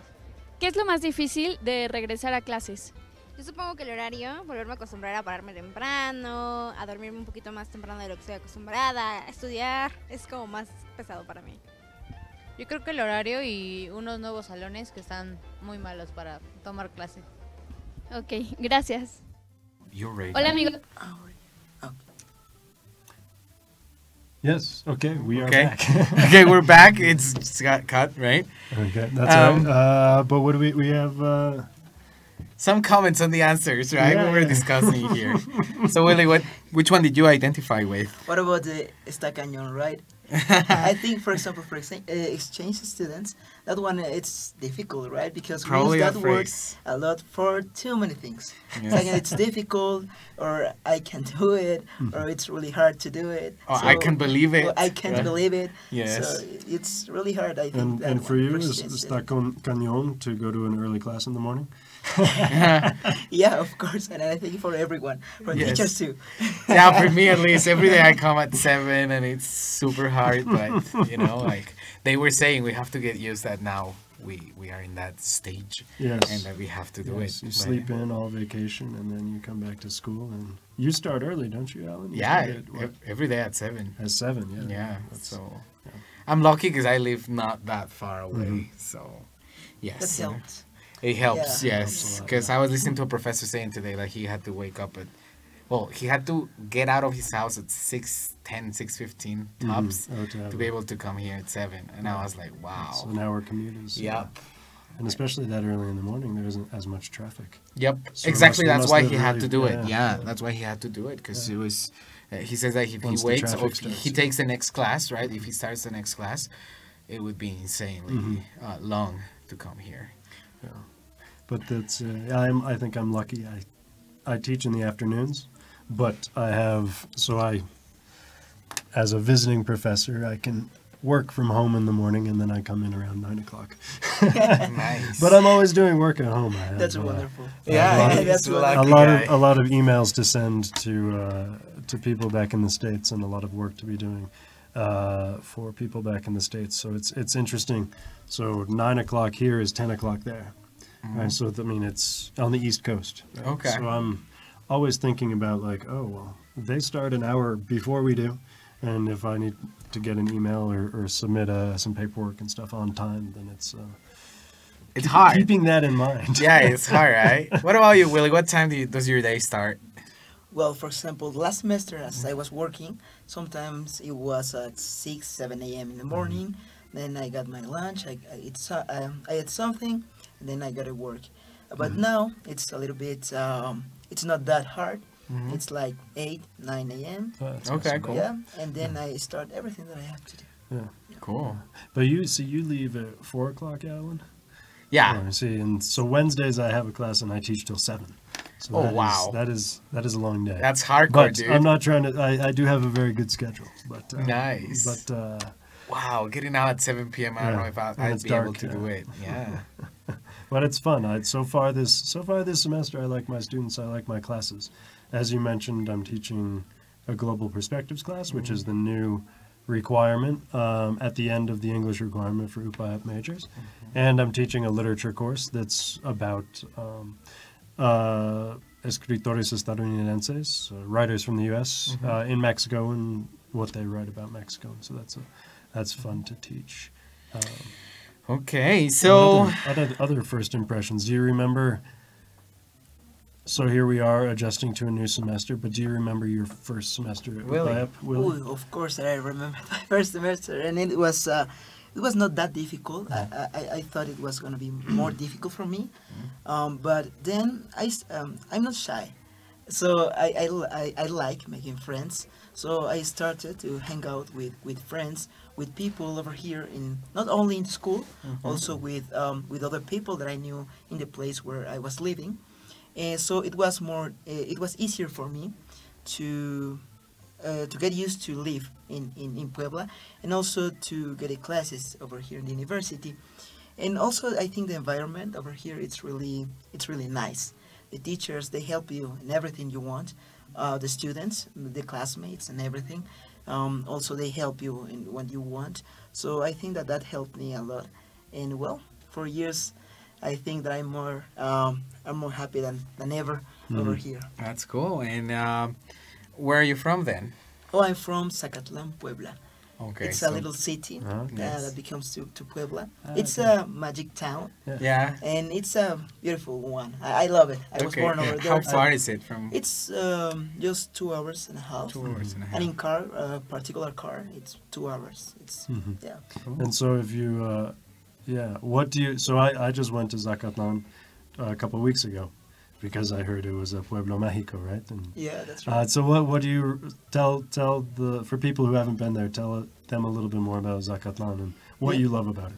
L: ¿Qué es lo más difícil de regresar a clases?
P: Yo supongo que el horario, volverme a acostumbrar a pararme temprano, a dormirme un poquito más temprano de lo que estoy acostumbrada, a estudiar, es como más pesado para mí.
K: Yo creo que el horario y unos nuevos salones que están muy malos para tomar clase.
L: Ok, gracias.
A: You're
L: Hola, amigo.
B: Yes. Okay, we are
A: Okay.
B: back.
A: Okay, we're back. It's got cut, right?
B: Okay, that's all right. But what do we have?
A: Some comments on the answers, right?
B: Yeah,
A: We were
B: yeah.
A: discussing here. So, Willie, which one did you identify with?
C: What about the Está Cañón, right? I think, for example, for exchange students, that one it's difficult, right? Because
A: Probably
C: we use
A: at
C: that word
A: first.
C: a lot for too many things.
A: Yes.
C: Like it's difficult, or I can't do it, or it's really hard to do it.
A: Oh, I can't believe it.
C: Or I can't
A: Right.
C: believe it.
A: Yes.
C: So it's really hard, I think. that
B: And for
C: one,
B: you,
C: for
B: is
C: exchange
B: Está
C: students.
B: Cañón to go to an early class in the morning?
C: Yeah, of course, and I think for everyone, for
A: Yes.
C: teachers too.
A: Yeah, for me at least, every day I come at 7 and it's super hard, but you know, like they were saying, we have to get used that now we are in that stage,
B: Yes.
A: and that we have to do
B: Yes,
A: it.
B: you
A: But-
B: sleep in all vacation, and then you come back to school, and you start early, don't you, Alan? You
A: Yeah,
B: start at what?
A: every day at 7.
B: At 7, yeah.
A: Yeah,
B: That's-
A: so I'm lucky because I live not that far away, so yes.
C: That helps.
A: It helps,
C: Yeah.
A: yes. Because I was listening to a professor saying today that he had to wake up at, well, he had to get out of his house at 6:10, 6:15 tops
B: Oh, to have
A: to be able to come here at 7. And I was like, wow.
B: So an hour commute is.
A: Yep.
B: And especially that early in the morning, there isn't as much traffic.
A: Yep,
B: So
A: exactly.
B: you
A: That's
B: must
A: why
B: live
A: he had
B: really-
A: to do it.
B: yeah.
A: Yeah, that's why he had to do it because it was. He says that if
B: Once
A: he
B: the
A: wakes, or
B: traffic
A: if
B: starts,
A: he
B: yeah.
A: takes the next class, right? If he starts the next class, it would be insanely long to come here.
B: Yeah. But that's I think I'm lucky. I teach in the afternoons, but as a visiting professor, I can work from home in the morning, and then I come in around 9 o'clock.
A: Nice.
B: But I'm always doing work at home. I have,
C: That's wonderful.
A: Yeah,
C: that's
A: a
C: wonderful.
B: a lot of emails to send to people back in the States, and a lot of work to be doing for people back in the States. So it's interesting. So 9 o'clock here is 10 o'clock there. Right, so I mean it's on the East Coast. Right?
A: Okay.
B: So I'm always thinking about like, oh well, they start an hour before we do, and if I need to get an email or submit some paperwork and stuff on time, then it's
A: hard.
B: keeping that in mind.
A: Yeah, it's hard, right? What about you, Willie? What time does your day start?
C: Well, for example, last semester as I was working, sometimes it was at 6, 7 a.m. in the morning. Then I got my lunch, I ate something, and then I got to work. But now it's a little bit, it's not that hard. It's like 8, 9 a.m.
B: Oh, that's
A: Okay,
B: awesome.
A: cool.
C: Yeah, and then I start everything that I have to do.
B: Yeah.
A: Cool.
B: But you leave at 4 o'clock, Alan?
A: Yeah.
B: Oh, I see. And so Wednesdays I have a class and I teach till 7. So
A: Oh,
B: that is-
A: wow.
B: that is a long day.
A: That's hardcore,
B: but
A: dude.
B: I'm not trying to. I do have a very good schedule. But
A: Nice.
B: But
A: Wow, getting out at 7 p.m. I don't
B: Yeah,
A: know if
B: and
A: I'd
B: it's
A: be
B: dark,
A: able to do
B: yeah.
A: it. Yeah.
B: but it's fun. So far this semester, I like my students. I like my classes. As you mentioned, I'm teaching a global perspectives class, which is the new requirement at the end of the English requirement for UPAEP majors, and I'm teaching a literature course that's about escritores estadounidenses, writers from the U.S. In Mexico and what they write about Mexico. So that's fun to teach.
A: Okay, so
B: other first impressions. Do you remember? So here we are adjusting to a new semester, but do you remember your first semester at UPAEP, Willie?
C: Oh, of course, I remember my first semester, and it was not that difficult. I thought it was going to be more difficult for me, but then I'm not shy, so I like making friends. So I started to hang out with friends, with people over here in not only in school, also with other people that I knew in the place where I was living. And so it was easier for me to get used to live in Puebla, and also to get classes over here in the university. And also I think the environment over here it's really nice. The teachers, they help you in everything you want. The students, the classmates and everything. Also they help you in what you want. So I think that helped me a lot. And well, for years I think that I'm more happy than ever over here.
A: That's cool. And where are you from then?
C: Oh, I'm from Zacatlan, Puebla.
A: Okay,
C: it's
A: so-
C: a little city
A: Yes.
C: that becomes to Puebla.
A: Ah,
C: It's
A: okay.
C: a magic town.
A: Yeah.
C: And it's a beautiful one. I love it. I was
A: Okay,
C: born
A: yeah.
C: over there.
A: How far is it from-
C: It's just 2 hours and a half.
A: 2 hours and a half.
C: And in particular car, it's 2 hours. It's yeah.
B: And so if you, what do you, so I just went to Zacatlan a couple of weeks ago because I heard it was a Pueblo Mexico, right? And,
C: Yeah, that's right.
B: so what do you for people who haven't been there, tell them a little bit more about Zacatlan and what
C: Yeah.
B: you love about it.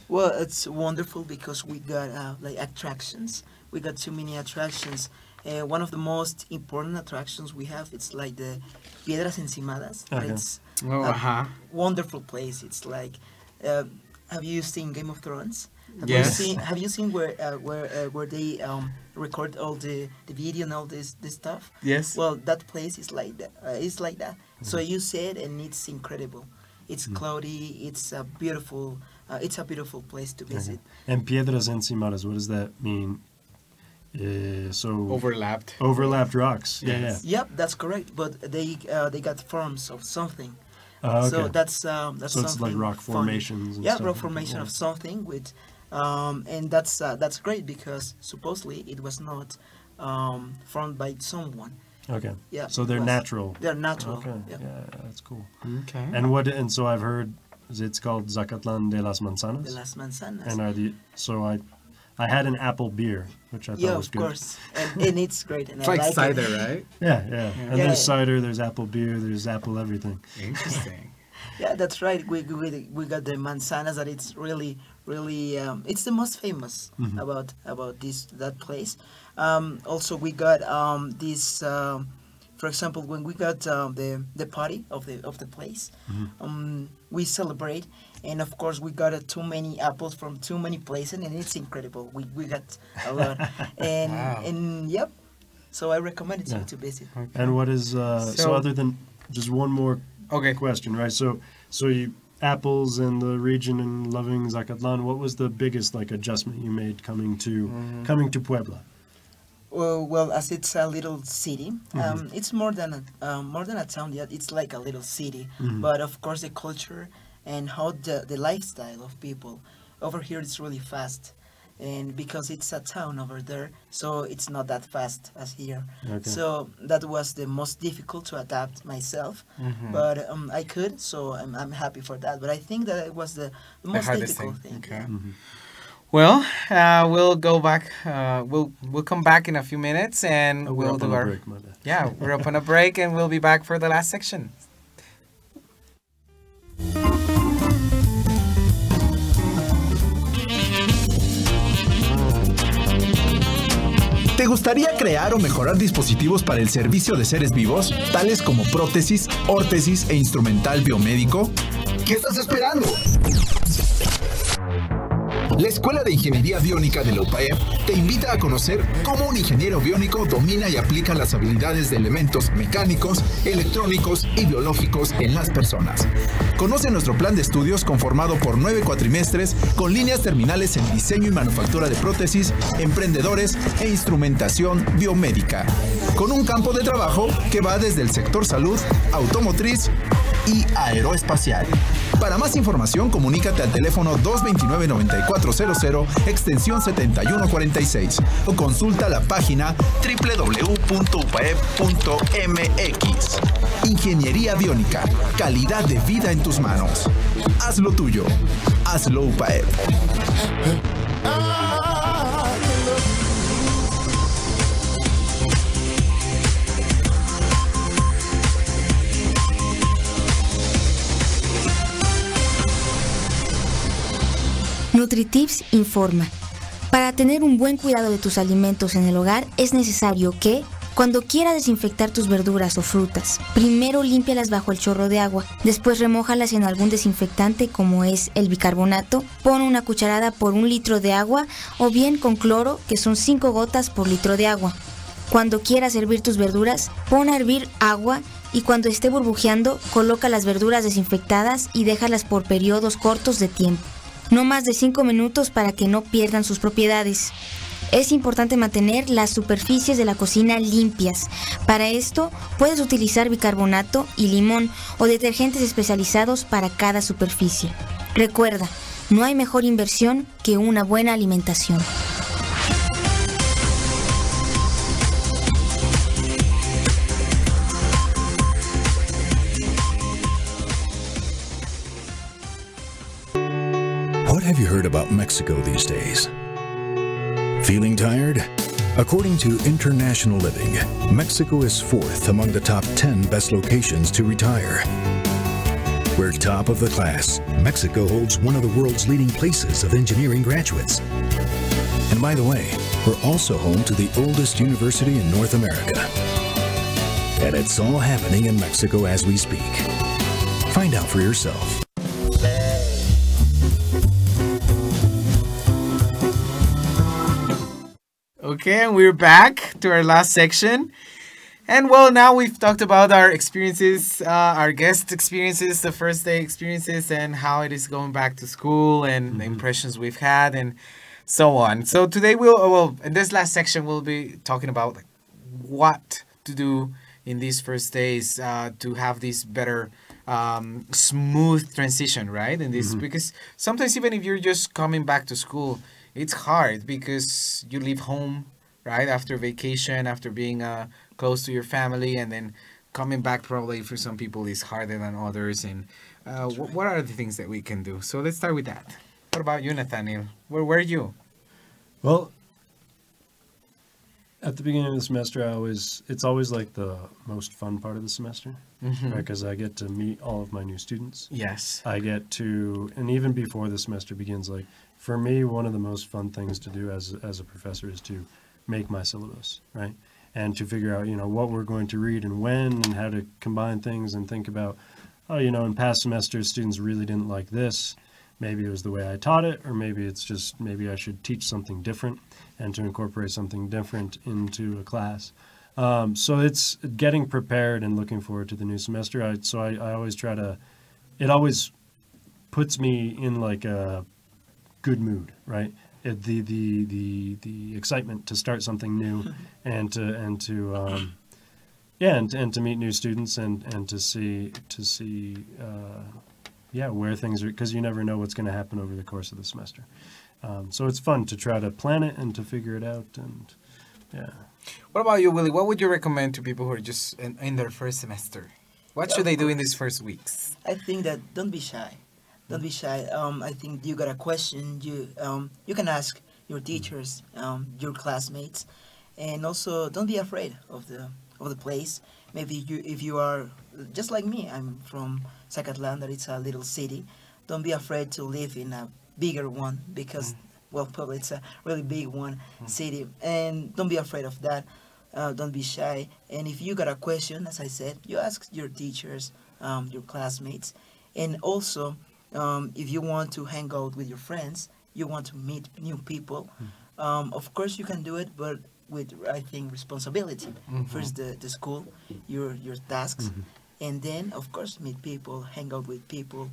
C: Well, it's wonderful because we got like attractions. We got too many attractions. One of the most important attractions we have, it's like the Piedras Encimadas.
A: Okay.
C: It's
A: Oh,
C: a wonderful place. It's like, have you seen Game of Thrones?
A: Yes.
C: Have you seen where they record all the video and all this stuff?
A: Yes.
C: Well, that place is like that. It's like that. So you see it and it's incredible. It's cloudy. It's a beautiful place to visit.
B: And Piedras Encimadas, what does that mean? So overlapped rocks. Yeah.
C: Yep, that's correct. But they got forms of something.
B: Okay.
C: So that's
B: So it's
C: something
B: like rock
C: funny.
B: formations and
C: Yeah,
B: stuff
C: rock
B: like that,
C: formation
B: yeah.
C: of something with, and that's great because supposedly it was not formed by someone.
B: Okay.
C: Yeah.
B: So they're
C: it was-
B: natural.
C: They're natural.
B: Okay.
C: Yeah.
B: Yeah, that's cool.
A: Okay.
B: And so I've heard it's called Zacatlan de las Manzanas.
C: De las Manzanas.
B: And I had an apple beer, which I thought
C: Yeah,
B: was
C: of
B: good.
C: course, and it's great. And
A: It's
C: I
A: like
C: like
A: cider,
C: it.
A: right?
B: Yeah. And
C: Yeah.
B: there's cider, there's apple beer, there's apple everything.
A: Interesting.
C: Yeah, that's right. We got the manzanas that it's really it's the most famous
B: Mhm.
C: about that place. Also we got this for example when we got the party of the place. We celebrate, and of course we got too many apples from too many places, and it's incredible. We got a lot, and
B: Wow.
C: and yep. So I recommend it to
B: Yeah.
C: you to visit.
B: And what is so other than just one more question, right? So you apples in the region and loving Zacatlan, what was the biggest adjustment you made coming to Puebla?
C: Well, as it's a little city,
B: Mhm.
C: it's more than a town yet. It's like a little city,
B: Mhm.
C: but of course the culture and how the lifestyle of people over here is really fast, and because it's a town over there, so it's not that fast as here.
B: Okay.
C: So that was the most difficult to adapt myself,
A: Mhm.
C: but I could, so I'm happy for that. But I think that it was the most
A: hardest
C: difficult thing.
A: Okay.
B: Mm-hmm.
A: Well, we'll go back. We'll come back in a few minutes, and
B: we're
A: we'll
B: up
A: do
B: on a
A: our
B: break, my bad.
A: yeah. We're up on a break, and we'll be back for the last section.
Q: ¿Te gustaría crear o mejorar dispositivos para el servicio de seres vivos, tales como prótesis, órtesis e instrumental biomédico? ¿Qué estás esperando? La Escuela de Ingeniería Biónica de la UPAEP te invita a conocer cómo un ingeniero biónico domina y aplica las habilidades de elementos mecánicos, electrónicos y biológicos en las personas. Conoce nuestro plan de estudios conformado por 9 cuatrimestres con líneas terminales en diseño y manufactura de prótesis, emprendedores e instrumentación biomédica, con un campo de trabajo que va desde el sector salud, automotriz y aeroespacial. Para más información, comunícate al teléfono 229-9400, extensión 7146, o consulta la página www.upaep.mx. Ingeniería biónica, calidad de vida en tus manos. Hazlo tuyo. Hazlo UPAEP.
R: NutriTips informa. Para tener un buen cuidado de tus alimentos en el hogar es necesario que, cuando quieras desinfectar tus verduras o frutas, primero límpialas bajo el chorro de agua, después remójalas en algún desinfectante como es el bicarbonato, pon una cucharada por 1 litro de agua o bien con cloro, que son 5 gotas por litro de agua. Cuando quieras hervir tus verduras, pon a hervir agua y cuando esté burbujeando, coloca las verduras desinfectadas y déjalas por periodos cortos de tiempo. No más de 5 minutos para que no pierdan sus propiedades. Es importante mantener las superficies de la cocina limpias. Para esto, puedes utilizar bicarbonato y limón o detergentes especializados para cada superficie. Recuerda, no hay mejor inversión que una buena alimentación.
S: What have you heard about Mexico these days? Feeling tired? According to International Living, Mexico is 4th among the top 10 best locations to retire. We're top of the class. Mexico holds one of the world's leading places of engineering graduates. And by the way, we're also home to the oldest university in North America. And it's all happening in Mexico as we speak. Find out for yourself.
A: Okay, and we're back to our last section. And well, now we've talked about our experiences, our guest experiences, the first day experiences, and how it is going back to school and the impressions we've had and so on. So today in this last section, we'll be talking about like, what to do in these first days to have this better smooth transition, right? And this because sometimes even if you're just coming back to school, it's hard because you leave home, right, after vacation, after being close to your family, and then coming back probably for some people is harder than others. And what are the things that we can do? So let's start with that. What about you, Nathaniel? Where were you?
B: Well, at the beginning of the semester, it's always like the most fun part of the semester, right? Because I get to meet all of my new students.
A: Yes.
B: I get to, and even before the semester begins, like for me, one of the most fun things to do as a professor is to make my syllabus, right? And to figure out, what we're going to read and when and how to combine things and think about, in past semesters, students really didn't like this. Maybe it was the way I taught it, or maybe it's just, maybe I should teach something different and to incorporate something different into a class. So it's getting prepared and looking forward to the new semester. I always try to, it always puts me in like a good mood, right? The excitement to start something new and to meet new students and to see where things are, because you never know what's going to happen over the course of the semester. So it's fun to try to plan it and to figure it out. And yeah.
A: What about you, Willie? What would you recommend to people who are just in their first semester? What should they do in these first weeks?
C: I think that don't be shy. Don't be shy. I think you got a question. You can ask your teachers, your classmates, and also don't be afraid of the place. Maybe if you are just like me, I'm from Zacatlán, that it's a little city. Don't be afraid to live in a bigger one because well, Puebla, it's a really big one city, and don't be afraid of that. Don't be shy. And if you got a question, as I said, you ask your teachers, your classmates, and also if you want to hang out with your friends, you want to meet new people. Of course, you can do it, but with, I think, responsibility. First, the school, your tasks, and then, of course, meet people, hang out with people,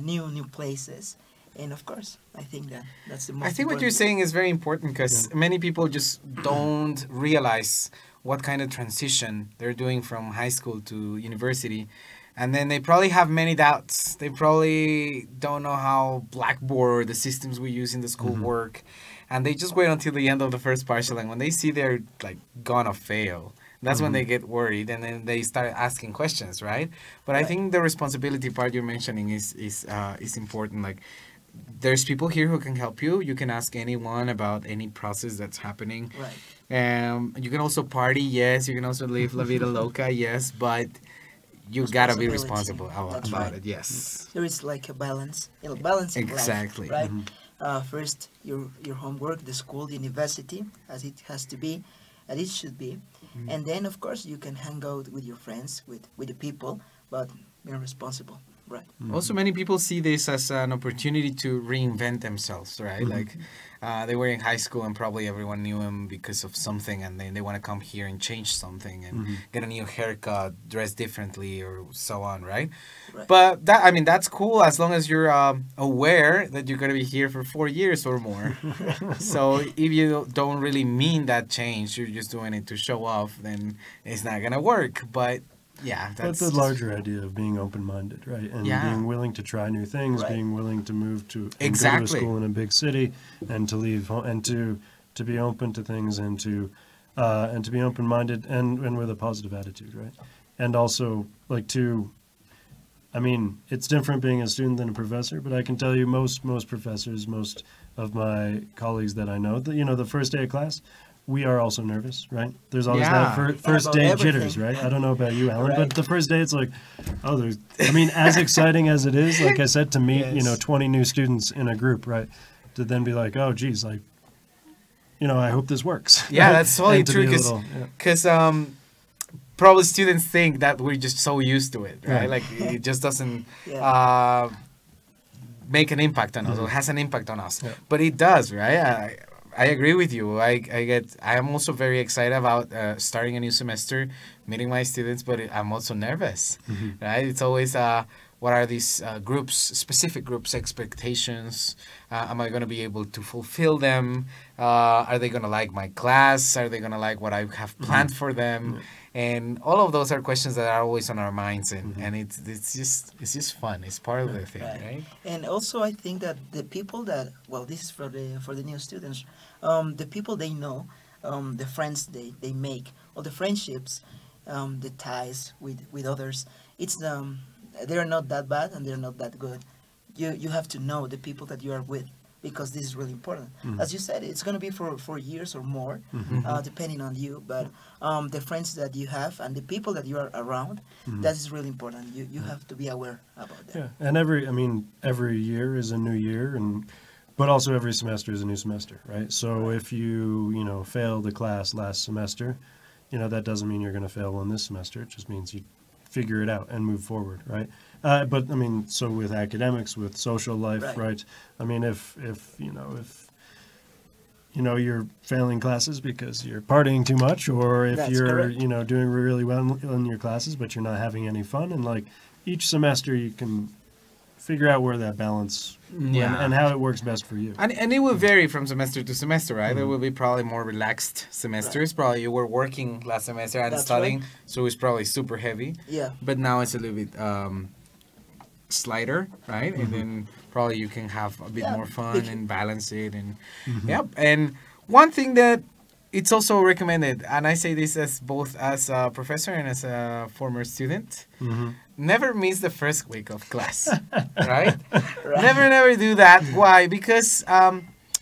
C: new places. And of course, I think that's the most
A: I think what you're saying is very important because many people just don't realize what kind of transition they're doing from high school to university. And then they probably have many doubts. They probably don't know how Blackboard, the systems we use in the school work. And they just wait until the end of the first partial. And when they see they're like gonna fail, that's when they get worried. And then they start asking questions, right? But I think the responsibility part you're mentioning is important. Like, there's people here who can help you. You can ask anyone about any process that's happening.
C: Right.
A: You can also party, yes. You can also live La Vida Loca, yes. But you gotta be responsible about it, yes.
C: There is like a balance, balancing
A: exactly.
C: life, right? First, your homework, the school, the university, as it has to be, as it should be. And then, of course, you can hang out with your friends, with the people, but you're responsible. Right.
A: Also, many people see this as an opportunity to reinvent themselves, right? Like, they were in high school and probably everyone knew them because of something, and then they want to come here and change something and get a new haircut, dress differently, or so on, right? But that's cool as long as you're aware that you're going to be here for 4 years or more. So if you don't really mean that change, you're just doing it to show off, then it's not going to work. But yeah,
B: that's the larger idea of being open-minded, right? And being willing to try new things, being willing to move to and go to school in a big city, and to leave home, and to be open to things, and to be open-minded and with a positive attitude, right? And also it's different being a student than a professor, but I can tell you most professors, most of my colleagues that I know, the first day of class, we are also nervous, right? There's always that first day jitters, right? I don't know about you, Alan, but the first day it's like, as exciting as it is, like I said, to meet, 20 new students in a group, right? To then be like, oh, geez, like, I hope this works.
A: Yeah, that's totally true, because probably students think that we're just so used to it, right? Like, it just doesn't make an impact on us, or has an impact on us. But it does, right? I agree with you. I am also very excited about starting a new semester, meeting my students, but I'm also nervous, right? It's always, what are these specific groups' expectations? Am I going to be able to fulfill them? Are they going to like my class? Are they going to like what I have planned for them? And all of those are questions that are always on our minds, and it's just fun. It's part of the thing, right?
C: And also, I think that the people that, well, this is for the new students, the people they know, the friends they make, or the friendships, the ties with others, they're not that bad and they're not that good. You have to know the people that you are with, because this is really important. As you said, it's going to be for years or more, depending on you. But the friends that you have and the people that you are around, that is really important. You have to be aware about that.
B: Yeah, and every year is a new year, but also every semester is a new semester, right? So if you fail the class last semester, that doesn't mean you're going to fail one this semester. It just means you figure it out and move forward, right? But so with academics, with social life, right? If you're failing classes because you're partying too much, or if you're doing really well in your classes but you're not having any fun, and like each semester you can figure out where that balance and how it works best for you.
A: And it will vary from semester to semester, right? There will be probably more relaxed semesters. Probably you were working last semester and studying, so it's probably super heavy.
C: Yeah.
A: But now it's a little bit slighter, right? And then probably you can have a bit more fun and balance it. And and one thing that it's also recommended, and I say this as both as a professor and as a former student, never miss the first week of class, right? Never do that. Why? Because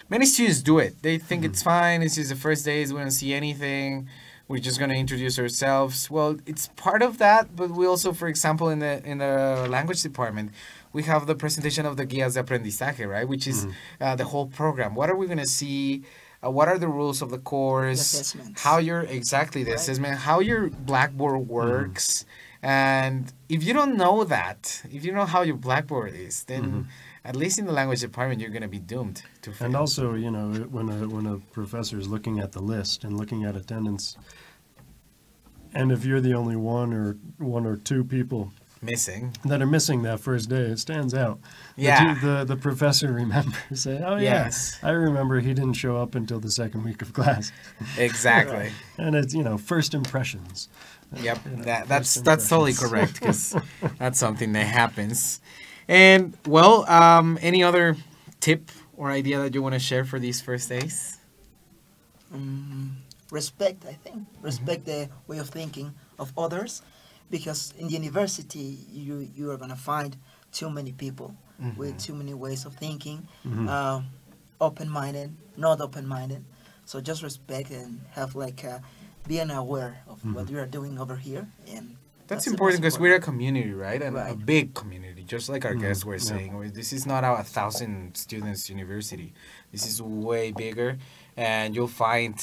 A: many students do it. They think it's fine. It's just the first days. We don't see anything. We're just going to introduce ourselves. Well, it's part of that, but we also, for example, in the language department, we have the presentation of the Guías de Aprendizaje, right? Which is the whole program. What are we going to see? What are the rules of the course?
C: The assessments.
A: How your assessment, how your Blackboard works. And if you don't know that, if you know how your Blackboard is, then at least in the language department, you're going to be doomed to fail.
B: And also, you know, when a professor is looking at the list and looking at attendance, and if you're the only one or two people
A: missing
B: that are missing that first day, it stands out.
A: Yeah.
B: The professor remembers. Say, oh
A: Yes.
B: yeah, I remember he didn't show up until the second week of class.
A: Exactly.
B: And it's, you know, first impressions.
A: Yep,
B: You know,
A: that's
B: first
A: totally
B: impressions.
A: correct, because that's something that happens. And well, any other tip or idea that you want to share for these first days?
C: Respect, I think. Respect the way of thinking of others, because in the university you are going to find too many people with too many ways of thinking, open-minded, not open-minded. So just respect and have like being aware of what you are doing over here, and
A: That's
C: the
A: important
C: most
A: because we're a community, right? And a
C: Right.
A: big community, just like our guests were
B: Yeah.
A: saying. This is not a 1,000 students university. This is way bigger, and you'll find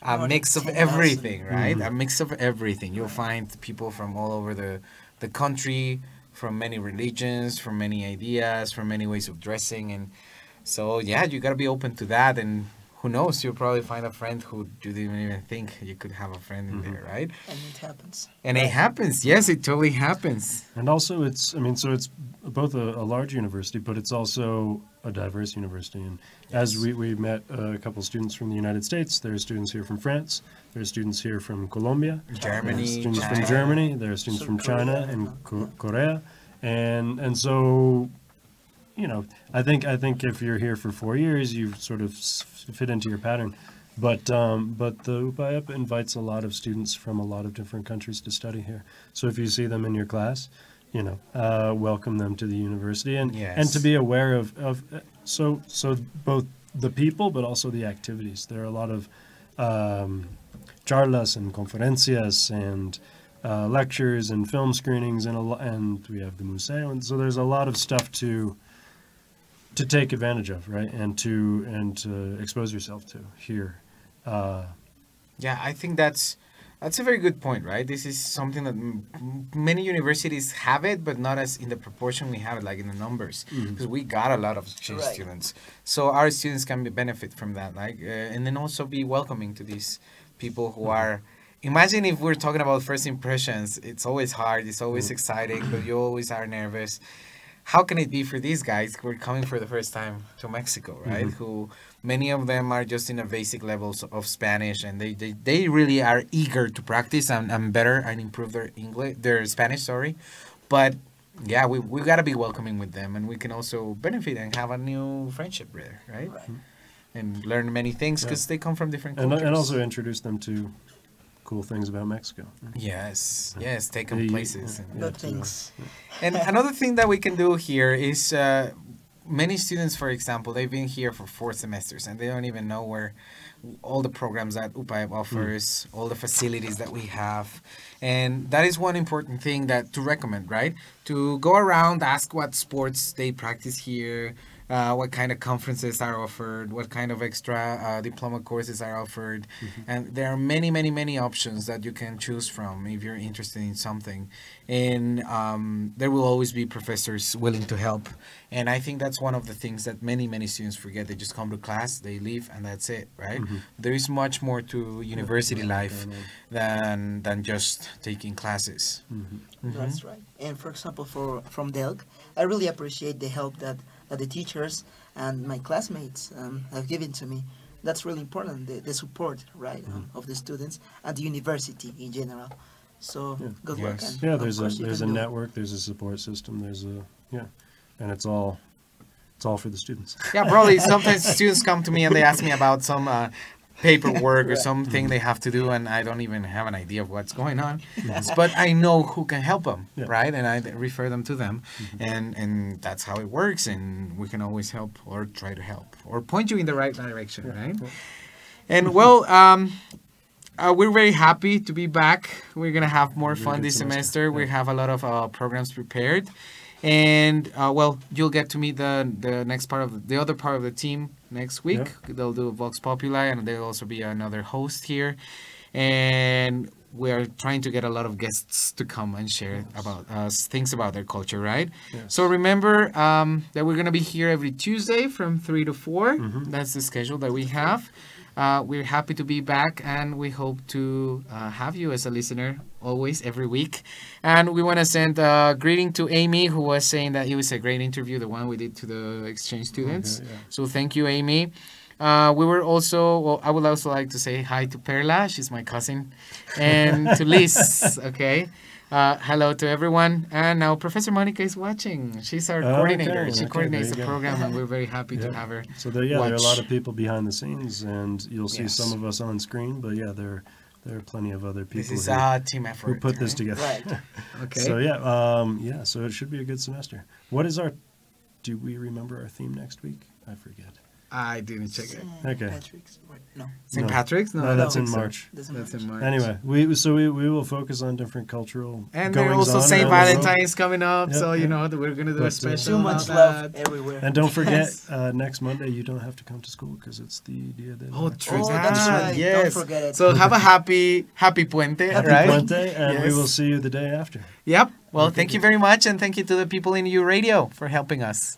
A: a
C: More
A: mix
C: than
A: of
C: 10,000.
A: everything, right? A mix of everything. You'll find people from all over the country, from many religions, from many ideas, from many ways of dressing, and so yeah, you gotta be open to that. And who knows, you'll probably find a friend who you didn't even think you could have a friend in there, right?
C: And it happens.
A: And it happens. Yes, it totally happens.
B: And also, it's both a large university, but it's also a diverse university. And as we met a couple students from the United States, there are students here from France, there are students here from Colombia,
A: Germany,
B: there are students
A: China.
B: from Germany, there are students from China and Korea, and so, you know, I think if you're here for 4 years, you sort of fit into your pattern. But the UPAEP invites a lot of students from a lot of different countries to study here. So if you see them in your class, you know, welcome them to the university, and to be aware of so both the people but also the activities. There are a lot of charlas and conferencias and lectures and film screenings and we have the museo, and so there's a lot of stuff to take advantage of, right, and to expose yourself to here.
A: Yeah, I think that's a very good point, right? This is something that many universities have it, but not as in the proportion we have it, like in the numbers, because we got a lot of exchange students. So our students can benefit from that, like, and then also be welcoming to these people who are. Imagine if we're talking about first impressions. It's always hard. It's always exciting, but you always are nervous. How can it be for these guys who are coming for the first time to Mexico, right? Who many of them are just in a basic levels of Spanish, and they really are eager to practice and better and improve their Spanish, sorry. But yeah, we got to be welcoming with them, and we can also benefit and have a new friendship there, right? And learn many things because they come from different cultures.
B: And also introduce them to cool things about Mexico.
A: Yes, take them places.
C: Good things.
A: And another thing that we can do here is many students, for example, they've been here for 4 semesters and they don't even know where all the programs that UPAEP offers, all the facilities that we have. And that is one important thing to recommend, right? To go around, ask what sports they practice here, what kind of conferences are offered, what kind of extra diploma courses are offered. And there are many, many, many options that you can choose from if you're interested in something. And there will always be professors willing to help. And I think that's one of the things that many, many students forget. They just come to class, they leave, and that's it, right? There is much more to university life than just taking classes.
C: That's right. And for example, from DELC, I really appreciate the help that the teachers and my classmates have given to me. That's really important, the support, right, of the students and the university in general. So good work. And
B: Yeah,
C: of
B: there's
C: course you
B: a
C: can do it.
B: network, there's a support system, and it's all for the students.
A: Yeah, probably sometimes students come to me and they ask me about some paperwork or something they have to do, and I don't even have an idea of what's going on. But I know who can help them, right? And I refer them to them, and that's how it works. And we can always help or try to help or point you in the right direction, right? And well, we're very happy to be back. We're gonna have more fun this semester. We have a lot of programs prepared. And well, you'll get to meet the next part of the other part of the team next week.
B: Yeah.
A: They'll do Vox Populi, and there'll also be another host here. And we are trying to get a lot of guests to come and share about things about their culture, right?
B: Yes.
A: So remember that we're going to be here every Tuesday from 3 to 4. That's the schedule that we have. We're happy to be back, and we hope to have you as a listener always, every week. And we want to send a greeting to Amy, who was saying that it was a great interview, the one we did to the exchange students.
B: Okay, yeah.
A: So thank you, Amy. I would also like to say hi to Perla, she's my cousin, and to Liz, okay? Hello to everyone. And now Professor Monica is watching. She's our coordinator. She coordinates the program, and we're very happy to have her.
B: So there are a lot of people behind the scenes, and you'll see some of us on screen, but yeah, there are plenty of other people.
A: This is a team effort.
B: Who put this together.
A: Right. Okay.
B: So so it should be a good semester. Do we remember our theme next week? I forget.
A: I didn't check it.
B: Okay.
C: Patrick's? No.
A: St. Patrick's?
B: No, that's in March.
C: That's in March.
B: Anyway, we will focus on different cultural
A: and
B: goings
A: there's also
B: on
A: St.
B: around the world.
A: Valentine's coming up, so you know we're gonna do a special.
C: Too much love everywhere.
B: And don't forget, next Monday you don't have to come to school because it's the Dia de
A: Oh, true.
C: Oh, that's right.
A: Yes.
C: Don't forget it.
A: So have a happy Puente,
B: Happy
A: right?
B: Puente, and we will see you the day after.
A: Yep. Well, thank you very much, and thank you to the people in U Radio for helping us.